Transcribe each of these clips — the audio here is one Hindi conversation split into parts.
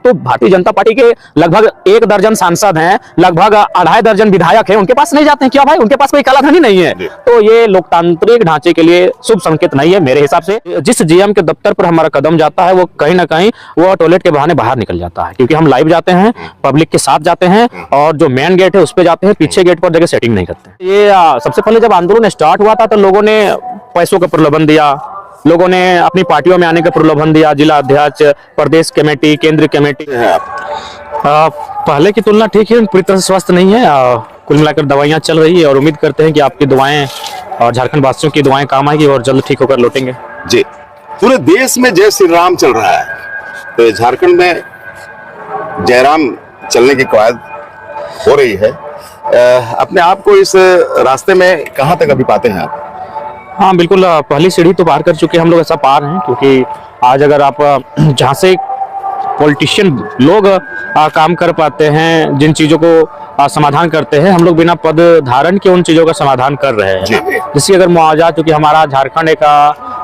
तो भारतीय जनता पार्टी के लगभग 1 दर्जन सांसद हैं, लगभग 2.5 दर्जन विधायक हैं, उनके पास नहीं जाते हैं क्या भाई? उनके पास कोई कालाधन नहीं है। तो ये लोकतांत्रिक ढांचे के लिए शुभ संकेत नहीं है मेरे हिसाब से। जिस जीएम के दफ्तर पर हमारा कदम जाता है वो कहीं ना कहीं वो टॉयलेट के बहाने बाहर निकल जाता है, क्योंकि हम लाइव जाते हैं, पब्लिक के साथ जाते हैं और जो मेन गेट है उस पे जाते हैं, पीछे गेट पर जगह सेटिंग नहीं करते। ये सबसे पहले जब आंदोलन स्टार्ट हुआ था तो लोगों ने पैसों का प्रलोभन दिया, लोगों ने अपनी पार्टियों में आने का प्रलोभन दिया, जिला अध्यक्ष, प्रदेश कमेटी, केंद्रीय कमेटी। पहले की तुलना ठीक है, पूरी तरह से स्वस्थ नहीं है। कुल मिलाकर दवाइयां चल रही है और उम्मीद करते हैं कि आपकी दुआएं और झारखंड वासियों की दुआएं काम आएगी और जल्द ठीक होकर लौटेंगे। जी, पूरे देश में जय श्री राम चल रहा है, तो झारखंड में जयराम चलने की कवायद हो रही है। अपने आप को इस रास्ते में कहां तक अभी पाते हैं आप? हाँ बिल्कुल, पहली सीढ़ी तो पार कर चुके हम लोग, ऐसा पार हैं, क्योंकि आज अगर आप जहाँ से पॉलिटिशियन लोग काम कर पाते हैं, जिन चीजों को समाधान करते हैं, हम लोग बिना पद धारण के उन चीजों का समाधान कर रहे हैं। जैसे अगर मुआवजा, क्योंकि हमारा झारखंड एक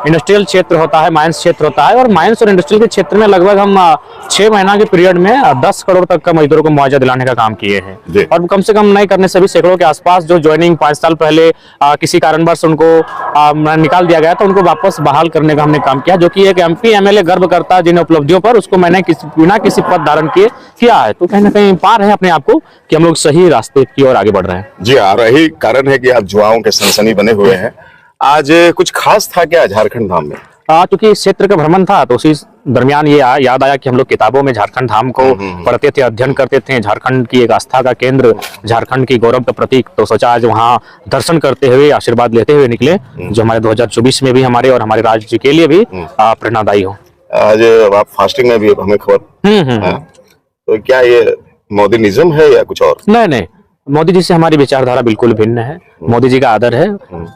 इंडस्ट्रियल क्षेत्र होता है, माइंस क्षेत्र होता है, और माइंस और इंडस्ट्रियल के क्षेत्र में लगभग हम 6 महीना के पीरियड में 10 करोड़ तक का मजदूरों को मुआवजा दिलाने का काम किए हैं। और कम से कम नहीं करने से भी सैकड़ों के आसपास जो ज्वाइनिंग 5 साल पहले किसी कारणवश उनको निकाल दिया गया था, उनको वापस बहाल करने का हमने काम किया, जो कि एक एमपी एमएलए गर्व करता है जिन उपलब्धियों पर, उसको मैंने बिना किसी पद धारण किए किया है। तो कहीं ना कहीं पार है अपने आप को कि हम लोग सही रास्ते की ओर आगे बढ़ रहे हैं। जी हाँ, रही कारण है कि आप युवाओं के सनसनी बने हुए हैं। आज कुछ खास था क्या झारखंड धाम में? क्योंकि इस क्षेत्र का भ्रमण था तो उसी दरमियान ये याद आया कि हम लोग किताबों में झारखंड धाम को पढ़ते थे, अध्ययन करते थे। झारखंड की एक आस्था का केंद्र, झारखंड की गौरव का प्रतीक, तो सोचा आज वहाँ दर्शन करते हुए, आशीर्वाद लेते हुए निकले, जो हमारे 2024 में भी हमारे और हमारे राज्य के लिए भी प्रेरणादायी हो। आज आप फास्टिंग में भी हमें खबर, तो क्या ये मोदीनिज्म है या कुछ और? नहीं, मोदी जी से हमारी विचारधारा बिल्कुल भिन्न है। मोदी जी का आदर है,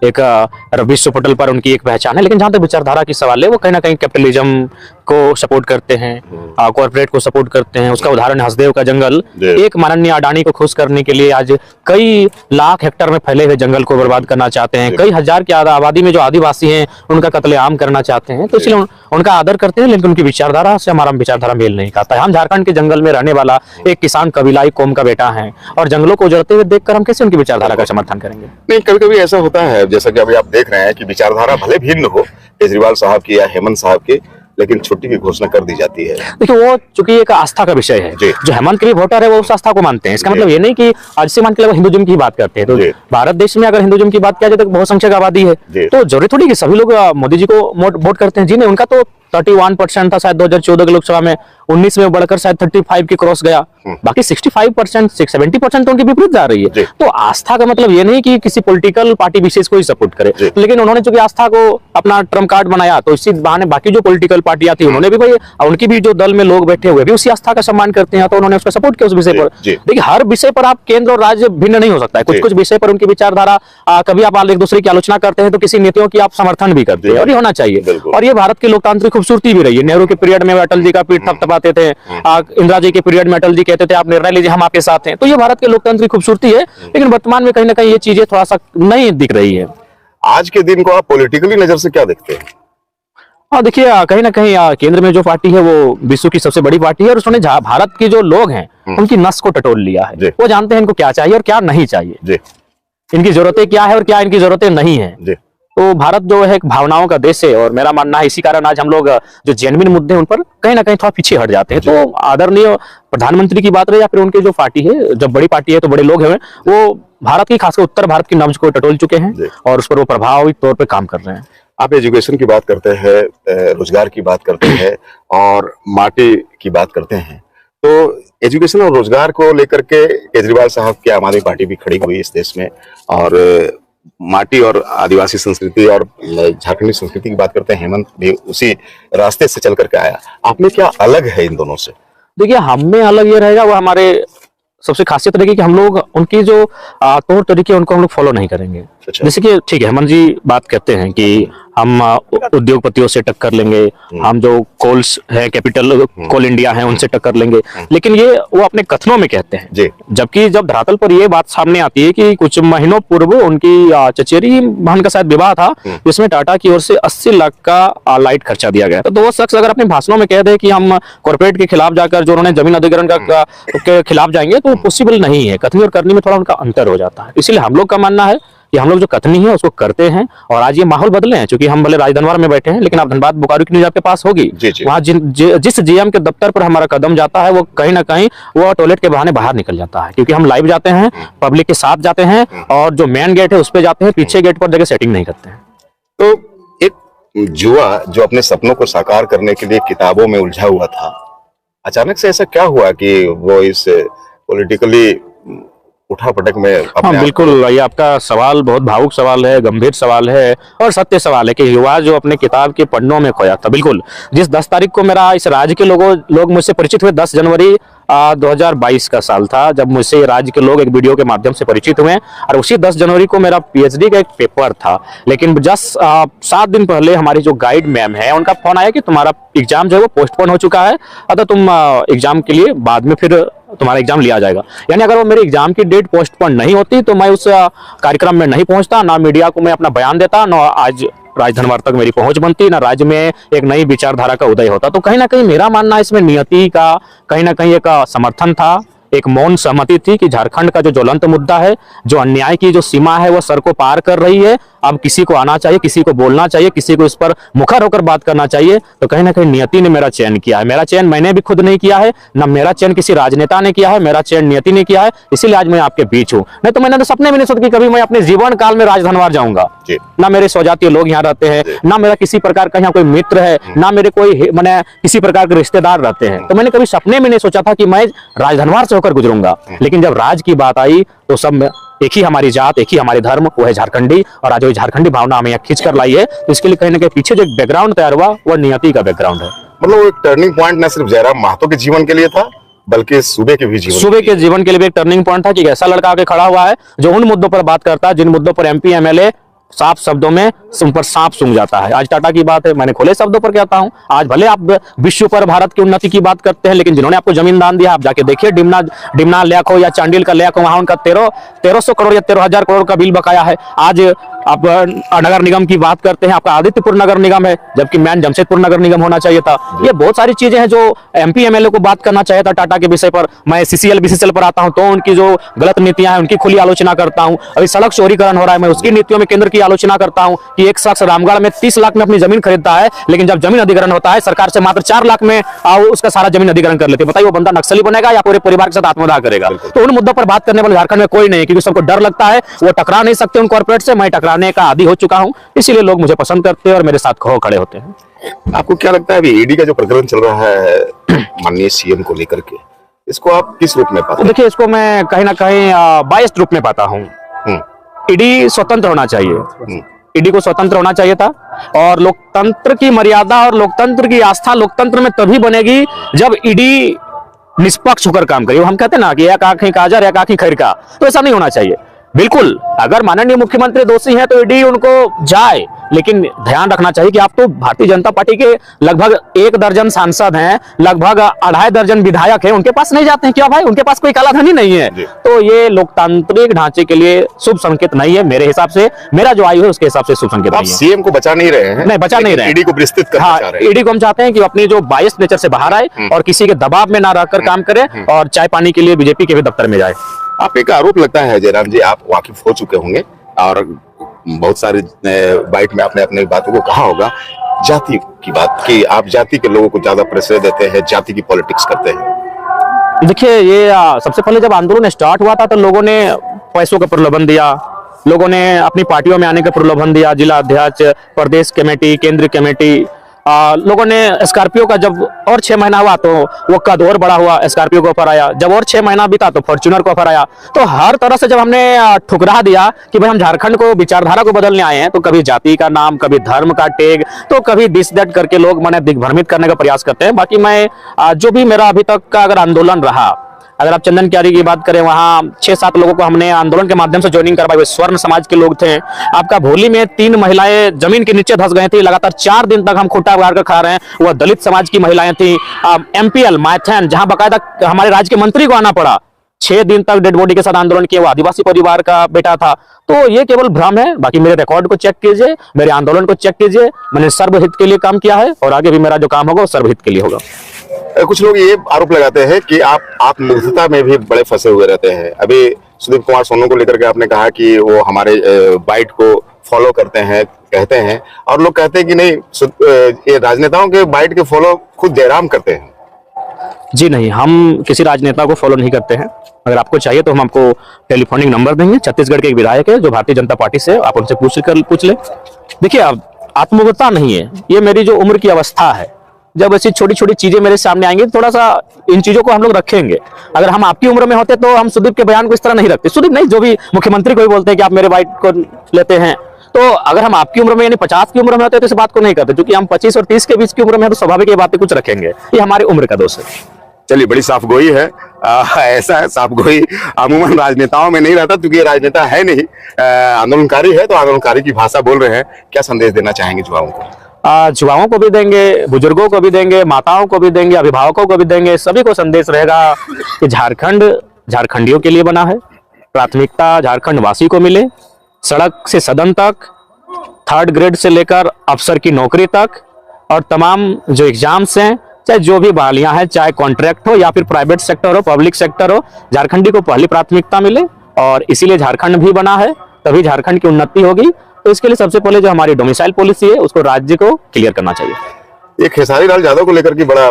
एक विश्व पटल पर उनकी एक पहचान है, लेकिन जहां तक विचारधारा की सवाल है, वो कहीं ना कहीं कैपिटलिज्म को सपोर्ट करते हैं, कॉर्पोरेट को सपोर्ट करते हैं। उसका उदाहरण हसदेव का जंगल, एक माननीय अडानी को खुश करने के लिए आज कई लाख हेक्टेयर में फैले हुए जंगल को बर्बाद करना चाहते हैं। कई हजार की आबादी में जो आदिवासी हैं उनका कत्लेआम करना चाहते हैं। तो इसलिए उनका आदर करते हैं, लेकिन उनकी विचारधारा से हमारा विचारधारा मेल नहीं खाता है। हम झारखंड के जंगल में रहने वाला एक किसान कबीलाई कौम का बेटा है, और जंगलों को उजड़ते हुए देखकर हम कैसे उनकी विचारधारा का समर्थन करेंगे? नहीं, कभी कभी ऐसा होता है, जैसा कि अभी आप देख रहे हैं कि विचारधारा भले भिन्न हो केजरीवाल साहब की या हेमंत साहब की, लेकिन छुट्टी की घोषणा कर दी जाती है। देखिए, वो चूंकि एक आस्था का विषय है, जो हेमंत के भी वोटर है वो उस आस्था को मानते हैं। इसका मतलब ये नहीं कि आज से मान के हिंदुइज्म की बात करते हैं, तो भारत देश में अगर हिंदुइज्म की बात किया जाए तो बहुसंख्यक आबादी है, तो जरूरी थोड़ी कि सभी लोग मोदी जी को वोट करते हैं। जी नहीं, उनका तो 31% था शायद 2014 के लोकसभा में, 19 में बढ़कर शायद 35 की क्रॉस गया, बाकी 65%, 70% तो उनके विपरीत जा रही है। तो आस्था का मतलब ये नहीं कि किसी पॉलिटिकल पार्टी विशेष को ही सपोर्ट करे, लेकिन उन्होंने चूंकि आस्था को अपना ट्रम्प कार्ड बनाया, तो इसी बहाने बाकी जो पॉलिटिकल पार्टियां थी उन्होंने भी भाई, उनकी भी जो दल में लोग बैठे हुए भी उसी आस्था का सम्मान करते हैं, तो उन्होंने उसका सपोर्ट किया उस विषय पर। देखिए, हर विषय पर आप केंद्र और राज्य भिन्न नहीं हो सकता है। कुछ कुछ विषय पर उनकी विचारधारा, कभी आप एक दूसरे की आलोचना करते हैं तो किसी नीतियों की आप समर्थन भी करते हैं, और ये होना चाहिए। और ये भारत की लोकतांत्रिक खूबसूरती भी रही है। नेहरू के पीरियड में अटल जी का पीठ थपथपाते थे, इंदिरा जी के पीरियड में अटल जी कहते थे आप निर्णय लीजिए, हम आपके साथ हैं। तो ये भारत के लोकतांत्रिक खूबसूरती है, लेकिन वर्तमान में कहीं ना कहीं ये चीजें थोड़ा सा नहीं दिख रही है। आज के दिन को आप पॉलिटिकली नजर से क्या देखते हैं? हाँ देखिए, कहीं ना कहीं केंद्र में जो पार्टी है वो विश्व की सबसे बड़ी पार्टी है, और उसने भारत के जो लोग हैं उनकी नस को टटोल लिया है। वो जानते हैं इनको क्या चाहिए और क्या नहीं चाहिए, इनकी जरूरतें क्या है और क्या इनकी जरूरतें नहीं है। तो भारत जो है एक भावनाओं का देश है, और मेरा मानना है इसी कारण आज हम लोग जो जेन्युइन मुद्दे हैं उन पर कहीं ना कहीं थोड़ा पीछे हट जाते हैं। तो आदरणीय प्रधानमंत्री की बात रहे या फिर उनके जो पार्टी है, जब बड़ी पार्टी है तो बड़े लोग हैं, वो भारत की, खासकर उत्तर भारत की नब्ज को टटोल चुके हैं और उस पर वो प्रभावी तौर पर काम कर रहे हैं। आप एजुकेशन की बात करते हैं, रोजगार की बात करते हैं और माटी की बात करते हैं, तो एजुकेशन और रोजगार को लेकर के केजरीवाल साहब की आम आदमी पार्टी भी खड़ी हुई इस देश में, और माटी और आदिवासी संस्कृति और झारखंडी संस्कृति की बात करते हैं, हेमंत भी उसी रास्ते से चल करके आया। आप में क्या अलग है इन दोनों से? देखिए, हम में अलग ये रहेगा, वो हमारे सबसे खासियत रहेगी कि हम लोग उनकी जो तौर तरीके उनको हम लोग फॉलो नहीं करेंगे। अच्छा। जैसे कि ठीक है, हेमंत जी बात कहते हैं कि हम उद्योगपतियों से टक्कर लेंगे, हम जो कोल्स है, कैपिटल कोल इंडिया है, उनसे टक्कर लेंगे, लेकिन ये वो अपने कथनों में कहते हैं जी। जबकि जब धरातल पर ये बात सामने आती है कि कुछ महीनों पूर्व उनकी चचेरी बहन का शायद विवाह था, जिसमें टाटा की ओर से 80 लाख का लाइट खर्चा दिया गया। तो वो शख्स अगर अपने भाषणों में कह दे कि हम कॉर्पोरेट के खिलाफ जाकर जो उन्होंने जमीन अधिग्रहण के खिलाफ जाएंगे, तो पॉसिबल नहीं है। कथनी और करनी में थोड़ा उनका अंतर हो जाता है। इसलिए हम लोग का मानना है कि हम लोग जो कथनी है उसको करते हैं, और आज ये माहौल बदले हैं, क्योंकि हम भले राजधनवार में बैठे हैं, लेकिन आप धनबाद बोकारो की न्यूज आपके पास होगी। वहाँ जिस जीएम के दफ्तर पर हमारा कदम जाता है, वो कहीं ना कहीं वो टॉयलेट के बहाने बाहर निकल जाता है, क्योंकि हम लाइव जाते हैं, पब्लिक के साथ जाते हैं, और जो मेन गेट है उस पर जाते हैं, पीछे गेट पर जगह सेटिंग नहीं करते हैं। तो एक युवा जो अपने सपनों को साकार करने के लिए किताबों में उलझा हुआ था, अचानक से ऐसा क्या हुआ कि वो इस पॉलिटिकली उठापटक में हाँ बिल्कुल, ये आपका सवाल बहुत भावुक सवाल है, गंभीर सवाल है और सत्य सवाल है कि युवा जो अपने किताब के पन्नों में खोया था। बिल्कुल, जिस 10 तारीख को मेरा इस राज्य के लोग मुझसे परिचित हुए, 10 जनवरी 2022 का साल था जब मुझसे राज्य के लोग एक वीडियो के माध्यम से परिचित हुए, और उसी 10 जनवरी को मेरा पीएचडी का एक पेपर था। लेकिन जस्ट 7 दिन पहले हमारी जो गाइड मैम है, उनका फोन आया कि तुम्हारा एग्जाम जो है वो पोस्टपोन हो चुका है, अतः तुम एग्जाम के लिए बाद में फिर तुम्हारा एग्जाम लिया जाएगा। यानी अगर वो मेरे एग्जाम की डेट पोस्टपोन नहीं होती तो मैं उस कार्यक्रम में नहीं पहुंचता, ना मीडिया को मैं अपना बयान देता, ना आज राजधनवार तक मेरी पहुंच बनती, ना राज्य में एक नई विचारधारा का उदय होता। तो कहीं ना कहीं मेरा मानना इसमें नियति का कहीं ना कहीं एक समर्थन था, एक मौन सहमति थी कि झारखंड का जो ज्वलंत मुद्दा है, जो अन्याय की जो सीमा है वो सर को पार कर रही है। अब किसी को आना चाहिए, किसी को बोलना चाहिए, किसी को इस पर मुखर होकर बात करना चाहिए। तो कहीं ना कहीं नियति ने मेरा चयन किया है। मेरा चयन मैंने भी खुद नहीं किया है, ना मेरा चयन किसी राजनेता ने किया है, मेरा चयन नियति ने किया है। इसीलिए आज मैं आपके बीच हूँ। नहीं तो मैंने तो सपने में नहीं सोचा कि कभी मैं अपने जीवन काल में राजधनवार जाऊंगा। ना मेरे स्वजातीय लोग यहाँ रहते हैं, ना मेरा किसी प्रकार का यहाँ कोई मित्र है, ना मेरे कोई मैंने किसी प्रकार के रिश्तेदार रहते हैं। तो मैंने कभी सपने में नहीं सोचा था कि मैं राजधनवार से होकर गुजरूंगा। लेकिन जब राज की बात आई तो सब एक ही हमारी जात, एक ही हमारे धर्म, वो है झारखंडी, और आज वो झारखंडी भावना हमें खींच कर लाई है। तो इसके लिए कहीं ना कहीं पीछे जो बैकग्राउंड तैयार हुआ वो नियति का बैकग्राउंड है। मतलब एक टर्निंग पॉइंट न सिर्फ जयराम महतो के जीवन के लिए था, बल्कि सूबे के भी जीवन के लिए भी एक टर्निंग पॉइंट था कि ऐसा लड़का आके खड़ा हुआ है जो उन मुद्दों पर बात करता है जिन मुद्दों पर एमपी एमएलए साफ शब्दों में उन पर सांप सूंघ जाता है। आज टाटा की बात है, मैंने खुले शब्दों पर कहता हूं, आज भले आप विश्व पर भारत की उन्नति की बात करते हैं, लेकिन जिन्होंने आपको जमीन दान दिया, आप जाके देखिए डिमना लेक हो या चांडिल का लेक हो, वहां उनका 1300 करोड़ या 13,000 करोड़ का बिल बकाया है। आज आप नगर निगम की बात करते हैं, आपका आदित्यपुर नगर निगम है, जबकि मैन जमशेदपुर नगर निगम होना चाहिए था। ये बहुत सारी चीजें हैं जो एमपी एमएलए को बात करना चाहिए था टाटा के विषय पर। मैं सीसीएल बीसीसीएल पर आता हूं तो उनकी जो गलत नीतियां हैं उनकी खुली आलोचना करता हूं। अभी सड़क चौड़ीकरण हो रहा है, मैं उसकी नीतियों में केंद्र की आलोचना करता हूं कि एक शख्स रामगढ़ में 30 लाख में अपनी जमीन खरीदता है, लेकिन जब जमीन अधिग्रहण होता है सरकार से मात्र 4 लाख में उसका सारा जमीन अधिग्रहण कर लेते हैं। बताइए वो बंदा नक्सली बनेगा या पूरे परिवार के साथ आत्मदाह करेगा? तो उन मुद्दों पर बात करने वाले झारखंड में कोई नहीं है, क्योंकि सबको डर लगता है, वो टकरा नहीं सकते उन कॉर्पोरेट से। मैं टकराने का आदी हो चुका हूं, इसीलिए लोग मुझे पसंद करते हैं और मेरे साथ खड़े होते हैं। आपको क्या लगता है अभी ईडी का जो प्रकरण चल रहा है माननीय सीएम को लेकर के, इसको आप किस रूप में पाते हैं? देखिए, इसको मैं कहीं ना कहीं बायस्ड रूप में पाता हूं। ईडी स्वतंत्र होना चाहिए, ईडी को स्वतंत्र होना चाहिए था, और लोकतंत्र की मर्यादा और लोकतंत्र की आस्था लोकतंत्र में तभी बनेगी जब ईडी निष्पक्ष होकर काम करे। हम कहते हैं ना कि एक आंखें काजर एक आंखें खैर का, तो ऐसा नहीं होना चाहिए। बिल्कुल, अगर माननीय मुख्यमंत्री दोषी हैं तो ईडी उनको जाए, लेकिन ध्यान रखना चाहिए कि आप तो भारतीय जनता पार्टी के लगभग 1 दर्जन सांसद हैं, लगभग 2.5 दर्जन विधायक हैं, उनके पास नहीं जाते हैं क्या भाई? उनके पास कोई कालाधन ही नहीं है। तो ये लोकतांत्रिक ढांचे के लिए शुभ संकेत नहीं है मेरे हिसाब से। मेरा जो आयु है उसके हिसाब से शुभ संकेत नहीं है। सीएम को बचा नहीं रहे हैं? नहीं, बचा नहीं रहे, ईडी को विस्तृत करना चाह रहे हैं। ईडी को हम चाहते हैं कि अपनी जो बायस्ड नेचर से बाहर आए और किसी के दबाव में ना रहकर काम करे, और चाय पानी के लिए बीजेपी के भी दफ्तर में जाए। आप एक आरोप लगता है जयराम जी, आप वाकिफ हो चुके होंगे और बहुत सारे बाइट में आपने अपने बातों को कहा होगा, जाति की बात कि आप जाति के लोगों को ज्यादा प्रेशर देते हैं, जाति की पॉलिटिक्स करते हैं। देखिए, ये सबसे पहले जब आंदोलन स्टार्ट हुआ था तो लोगों ने पैसों का प्रलोभन दिया, लोगों ने अपनी पार्टियों में आने का प्रलोभन दिया, जिला अध्यक्ष, प्रदेश कमेटी, केंद्रीय कमेटी। लोगों ने स्कॉर्पियो का जब और 6 महीना हुआ तो वो कद और बड़ा हुआ, स्कॉर्पियो को ऑफर आया। जब और 6 महीना बीता तो फॉर्च्यूनर को ऑफर आया। तो हर तरह से जब हमने ठुकरा दिया कि भाई हम झारखंड को विचारधारा को बदलने आए हैं, तो कभी जाति का नाम, कभी धर्म का टैग, तो कभी दिस दैट करके लोग मैंने दिग्भ्रमित करने का प्रयास करते हैं। बाकी मैं जो भी मेरा अभी तक का अगर आंदोलन रहा, अगर आप चंदन क्यारी की बात करें, वहाँ 6-7 लोगों को हमने आंदोलन के माध्यम से ज्वाइनिंग करवाई, स्वर्ण समाज के लोग थे। आपका भोली में 3 महिलाएं जमीन के नीचे धंस गई थी, लगातार 4 दिन तक हम खूंटा गाड़ कर खा रहे हैं, वह दलित समाज की महिलाएं थी। MPL मैथन, जहां बाकायदा हमारे राज्य के मंत्री को आना पड़ा, 6 दिन तक डेड बॉडी के साथ आंदोलन किया, वो आदिवासी परिवार का बेटा था। तो ये केवल भ्रम है, बाकी मेरे रिकॉर्ड को चेक कीजिए, मेरे आंदोलन को चेक कीजिए, मैंने सर्वहित के लिए काम किया है और आगे भी मेरा जो काम होगा वो सर्वहित के लिए होगा। कुछ लोग ये आरोप लगाते हैं कि आप आत्मनिर्भरता में भी बड़े फंसे हुए रहते हैं। अभी सुदीप कुमार सोनू को लेकर के आपने कहा कि वो हमारे बाइट को फॉलो करते हैं, कहते हैं, और लोग कहते हैं कि नहीं, ये राजनेताओं के बाइट के फॉलो खुद जयराम करते हैं। जी नहीं, हम किसी राजनेता को फॉलो नहीं करते हैं। अगर आपको चाहिए तो हम आपको टेलीफोनिक नंबर देंगे, छत्तीसगढ़ के एक विधायक है जो भारतीय जनता पार्टी से, आप उनसे पूछ ले। देखिए, अब आत्मनिर्भरता नहीं है, ये मेरी जो उम्र की अवस्था है, जब ऐसी छोटी छोटी चीजें मेरे सामने आएंगी, थोड़ा सा इन चीजों को हम लोग रखेंगे। अगर हम आपकी उम्र में होते तो हम सुदीप के बयान को इस तरह नहीं रखते। सुदीप नहीं, जो भी मुख्यमंत्री को भी बोलते हैं कि आप मेरे बाइट को लेते हैं, तो अगर हम आपकी उम्र में यानी 50 की उम्र में होते तो इस बात को नहीं करते, क्योंकि हम 25 और 30 के बीच की उम्र में है, तो स्वाभाविक ये बातें कुछ रखेंगे। ये हमारी उम्र का दोष है। चलिए, बड़ी साफगोई है। ऐसा है, साफगोई अमूमन राजनेताओं में नहीं रहता, क्योंकि राजनेता है नहीं, आंदोलनकारी है, तो आंदोलनकारी की भाषा बोल रहे हैं। क्या संदेश देना चाहेंगे युवाओं को? युवाओं को भी देंगे, बुजुर्गों को भी देंगे, माताओं को भी देंगे, अभिभावकों को भी देंगे। सभी को संदेश रहेगा कि झारखंड झारखंडियों के लिए बना है, प्राथमिकता झारखंड वासी को मिले, सड़क से सदन तक, 3rd ग्रेड से लेकर अफसर की नौकरी तक, और तमाम जो एग्जाम्स हैं, चाहे जो भी बहालियां हैं, चाहे कॉन्ट्रैक्ट हो या फिर प्राइवेट सेक्टर हो, पब्लिक सेक्टर हो, झारखंडी को पहली प्राथमिकता मिले। और इसीलिए झारखंड भी बना है, तभी झारखंड की उन्नति होगी। तो इसके लिए सबसे पहले जो हमारी डोमिसाइल पॉलिसी है उसको राज्य को क्लियर करना चाहिए। ये खेसारी लाल यादव को लेकर के बड़ा,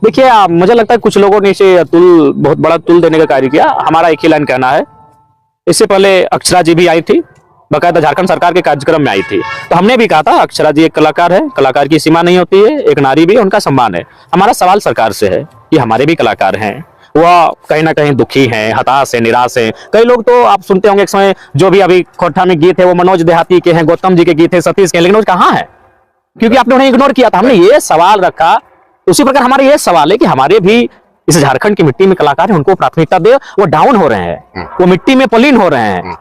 देखिए, मुझे लगता है कुछ लोगों ने इसे बहुत बड़ा तुल देने का कार्य किया। हमारा एक ही लाइन कहना है, इससे पहले अक्षरा जी भी आई थी, बाकायदा झारखंड सरकार के कार्यक्रम में आई थी, तो हमने भी कहा था अक्षरा जी एक कलाकार है, कलाकार की सीमा नहीं होती है, एक नारी भी, उनका सम्मान है। हमारा सवाल सरकार से है कि हमारे भी कलाकार हैं, वह कहीं ना कहीं दुखी हैं, हताश हैं, निराश हैं। कई लोग तो आप सुनते होंगे एक समय, जो भी अभी खोटा में गीत है वो मनोज देहाती के हैं, गौतम जी के गीत है, सतीश के हैं, लेकिन वो कहाँ है? क्योंकि आपने उन्हें इग्नोर किया था। हमने ये सवाल रखा, उसी प्रकार हमारा ये सवाल है कि हमारे भी इस झारखंड की मिट्टी में कलाकार हैं, उनको प्राथमिकता दे। वो डाउन हो रहे हैं, वो मिट्टी में पलीन हो रहे हैं।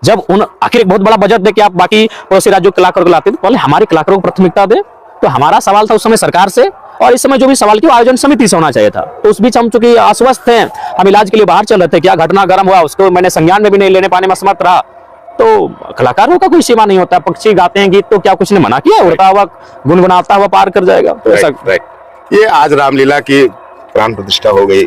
जब उन आखिर एक बहुत बड़ा बजट दे के आप बाकी पड़ोसी राज्यों के कलाकारों को लाते, तो पहले हमारे कलाकारों को प्राथमिकता दे। तो हमारा सवाल था उस समय सरकार से, और इस समय जो भी सवाल किया आयोजन समिति से होना चाहिए था। तो उस बीच हम चूंकि अस्वस्थ थे, हम इलाज के लिए बाहर चल रहे थे, क्या घटना गर्म हुआ उसको मैंने संज्ञान में भी नहीं लेने पाने में असमर्थ रहा। तो कलाकारों का कोई सीमा नहीं होता, पक्षी गाते हैं गीत, तो क्या कुछ ने मना किया? उड़ता हुआ गुनगुनाता हुआ पार कर जाएगा। तो ऐसा ये आज रामलीला की प्राण प्रतिष्ठा हो गई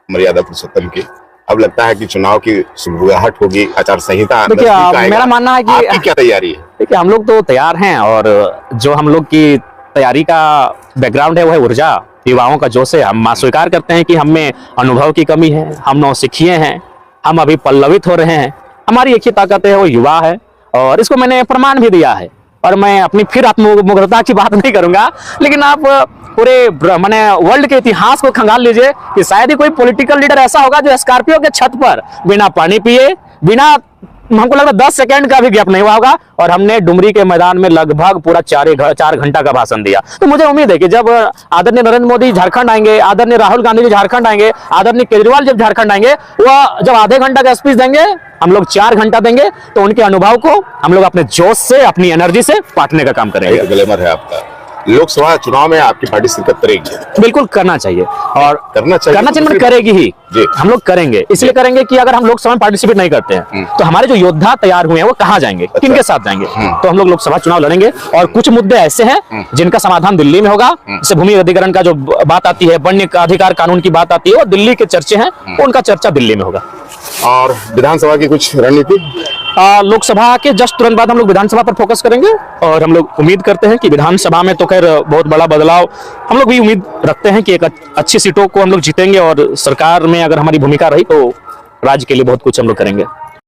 मर्यादा पुरुषोत्तम की। अब लगता है कि चुनाव की शुरुआत होगी, आचार संहिता। देखिए, मेरा मानना है कि आपकी क्या तैयारी है? देखिए, हम लोग तो तैयार हैं, और जो हम लोग की तैयारी का बैकग्राउंड है वो है ऊर्जा, युवाओं का जोश है। हम स्वीकार करते हैं कि हम में अनुभव की कमी है, हम नौसिखिए हैं, हम अभी पल्लवित हो रहे हैं। हमारी एक ही ताकत है, वो युवा है, और इसको मैंने प्रमाण भी दिया है। और मैं अपनी फिर आत्मनिर्भरता की बात नहीं करूंगा, लेकिन आप पूरे माने वर्ल्ड के इतिहास को खंगाल लीजिए कि शायद ही कोई पॉलिटिकल लीडर ऐसा होगा जो स्कॉर्पियो के छत पर बिना पानी पिए, बिना, हमको लग रहा 10 सेकंड का भी गैप नहीं हुआ होगा, और हमने डुमरी के मैदान में लगभग पूरा 4 घंटा का भाषण दिया। तो मुझे उम्मीद है कि जब आदरणीय नरेंद्र मोदी झारखंड आएंगे, आदरणीय राहुल गांधी जी झारखंड आएंगे, आदरणीय केजरीवाल जब झारखंड आएंगे, वह जब आधे घंटा का स्पीच देंगे, हम लोग 4 घंटा देंगे, तो उनके अनुभव को हम लोग अपने जोश से, अपनी एनर्जी से बांटने का काम करेंगे। ग्लैमर है आपका। लोकसभा चुनाव में आपकी पार्टी शिरकत करेगी? बिल्कुल करना चाहिए, और करना चाहिए करेगी ही जी। हम लोग करेंगे, इसलिए करेंगे कि अगर हम लोकसभा में पार्टिसिपेट नहीं करते हैं तो हमारे जो योद्धा तैयार हुए हैं वो कहाँ जाएंगे, किनके साथ जाएंगे? तो हम लोग लोकसभा चुनाव लड़ेंगे, और कुछ मुद्दे ऐसे हैं जिनका समाधान दिल्ली में होगा। जैसे भूमि अधिग्रहण का जो बात आती है, वन्य अधिकार कानून की बात आती है, वो दिल्ली के चर्चे हैं, उनका चर्चा दिल्ली में होगा। और विधानसभा की कुछ रणनीति? लोकसभा के जस्ट तुरंत बाद हम लोग विधानसभा पर फोकस करेंगे, और हम लोग उम्मीद करते हैं कि विधानसभा में तो खैर बहुत बड़ा बदलाव हम लोग भी उम्मीद रखते हैं कि एक अच्छी सीटों को हम लोग जीतेंगे, और सरकार में अगर हमारी भूमिका रही तो राज्य के लिए बहुत कुछ हम लोग करेंगे।